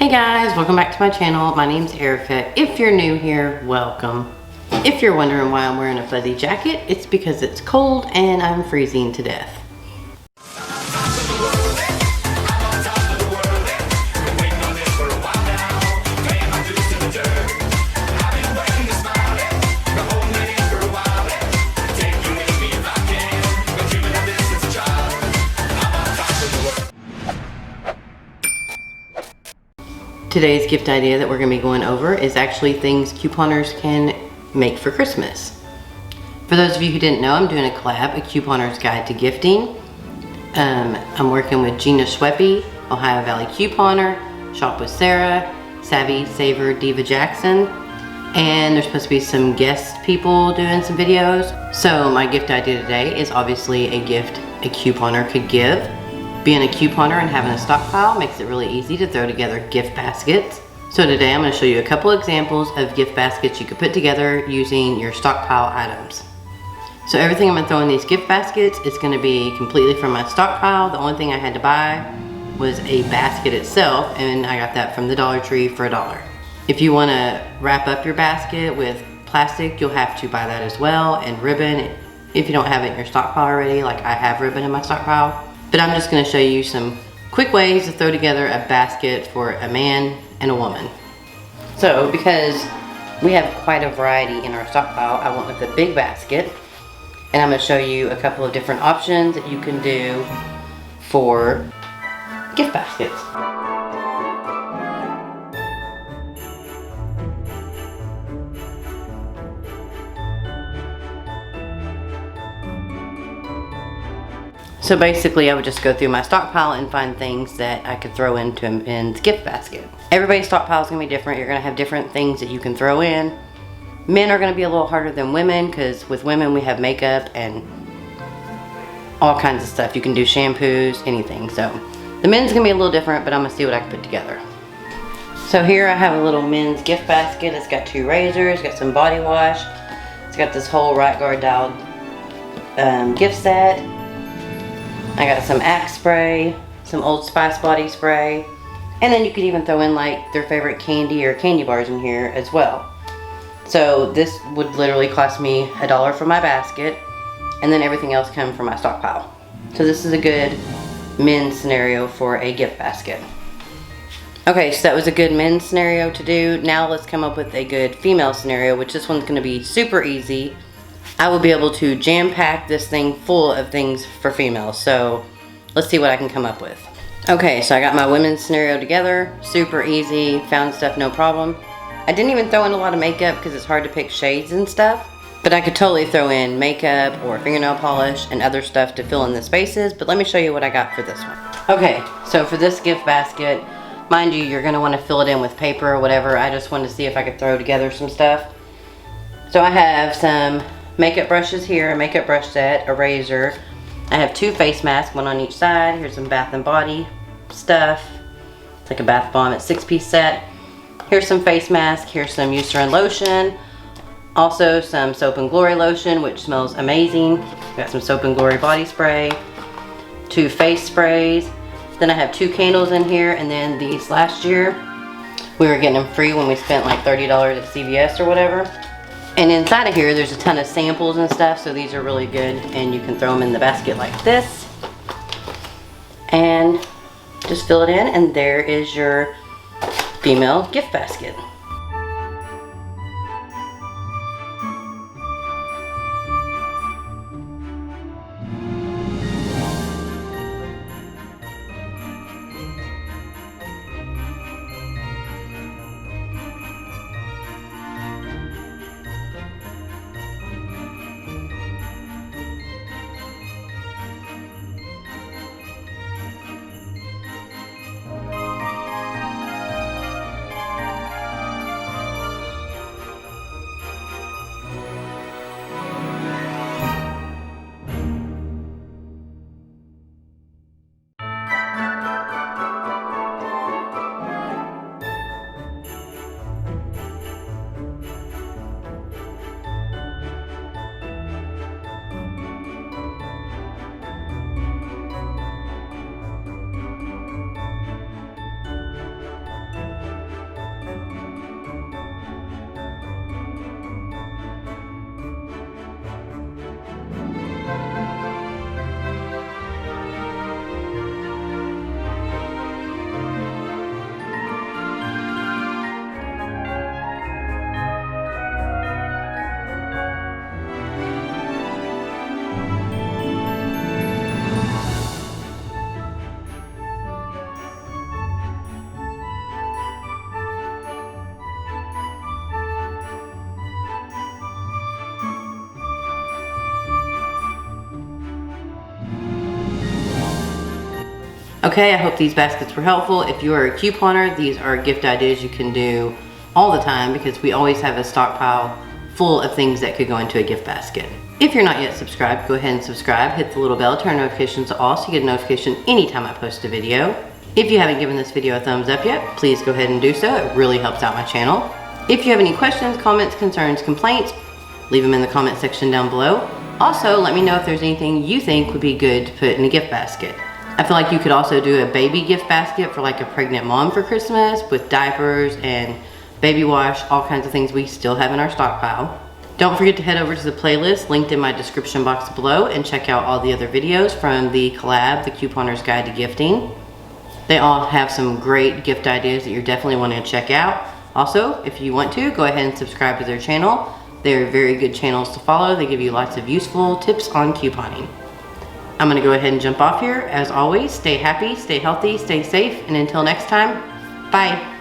Hey guys, welcome back to my channel. My name's Erica. If you're new here, welcome. If you're wondering why I'm wearing a fuzzy jacket, it's because it's cold and I'm freezing to death. Today's gift idea that we're going to be going over is actually things couponers can make for Christmas. For those of you who didn't know, I'm doing a collab, a couponer's guide to gifting. I'm working with Gina Schweppe, Ohio Valley Couponer, Shop with Sarah, Savvy Saver Diva Jackson, and there's supposed to be some guest people doing some videos. So my gift idea today is obviously a gift a couponer could give. Being a couponer and having a stockpile makes it really easy to throw together gift baskets. So today I'm going to show you a couple examples of gift baskets you could put together using your stockpile items. So everything I'm going to throw in these gift baskets is going to be completely from my stockpile. The only thing I had to buy was a basket itself, and I got that from the Dollar Tree for $1. If you want to wrap up your basket with plastic, you'll have to buy that as well, and ribbon if you don't have it in your stockpile already, like I have ribbon in my stockpile. But I'm just going to show you some quick ways to throw together a basket for a man and a woman. So because we have quite a variety in our stockpile, I went with a big basket, and I'm going to show you a couple of different options that you can do for gift baskets. So basically I would just go through my stockpile and find things that I could throw into a men's gift basket. Everybody's stockpile is going to be different. You're going to have different things that you can throw in. Men are going to be a little harder than women because with women we have makeup and all kinds of stuff. You can do shampoos, anything. So the men's going to be a little different, but I'm going to see what I can put together. So here I have a little men's gift basket. It's got 2 razors, got some body wash. It's got this whole right guard dialed gift set. I got some Axe spray, some Old Spice body spray, and then you could even throw in like their favorite candy or candy bars in here as well. So this would literally cost me $1 for my basket, and then everything else comes from my stockpile. So this is a good men's scenario for a gift basket. Okay, so that was a good men's scenario to do. Now let's come up with a good female scenario, which this one's going to be super easy. I will be able to jam pack this thing full of things for females. So let's see what I can come up with. Okay, so I got my women's scenario together. Super easy, found stuff no problem. I didn't even throw in a lot of makeup because it's hard to pick shades and stuff. But I could totally throw in makeup or fingernail polish and other stuff to fill in the spaces. But let me show you what I got for this one. Okay, so for this gift basket, mind you, you're going to want to fill it in with paper or whatever. I just wanted to see if I could throw together some stuff. So I have some makeup brushes here, a makeup brush set, a razor. I have 2 face masks, one on each side. Here's some Bath and Body stuff. It's like a bath bomb, it's 6-piece set. Here's some face mask, here's some Eucerin lotion. Also some Soap and Glory lotion, which smells amazing. Got some Soap and Glory body spray, 2 face sprays. Then I have 2 candles in here, and then these last year, we were getting them free when we spent like $30 at CVS or whatever. And inside of here, there's a ton of samples and stuff, so these are really good, and you can throw them in the basket like this. And just fill it in, and there is your female gift basket. Okay, I hope these baskets were helpful. If you are a couponer, these are gift ideas you can do all the time because we always have a stockpile full of things that could go into a gift basket. If you're not yet subscribed, go ahead and subscribe. Hit the little bell, turn notifications off so you get a notification anytime I post a video. If you haven't given this video a thumbs up yet, please go ahead and do so. It really helps out my channel. If you have any questions, comments, concerns, complaints, leave them in the comment section down below. Also, let me know if there's anything you think would be good to put in a gift basket. I feel like you could also do a baby gift basket for like a pregnant mom for Christmas with diapers and baby wash, all kinds of things we still have in our stockpile. Don't forget to head over to the playlist linked in my description box below and check out all the other videos from the collab, The Couponer's Guide to Gifting. They all have some great gift ideas that you're definitely wanting to check out. Also, if you want to, go ahead and subscribe to their channel. They're very good channels to follow. They give you lots of useful tips on couponing. I'm gonna go ahead and jump off here. As always, stay happy, stay healthy, stay safe, and until next time, bye.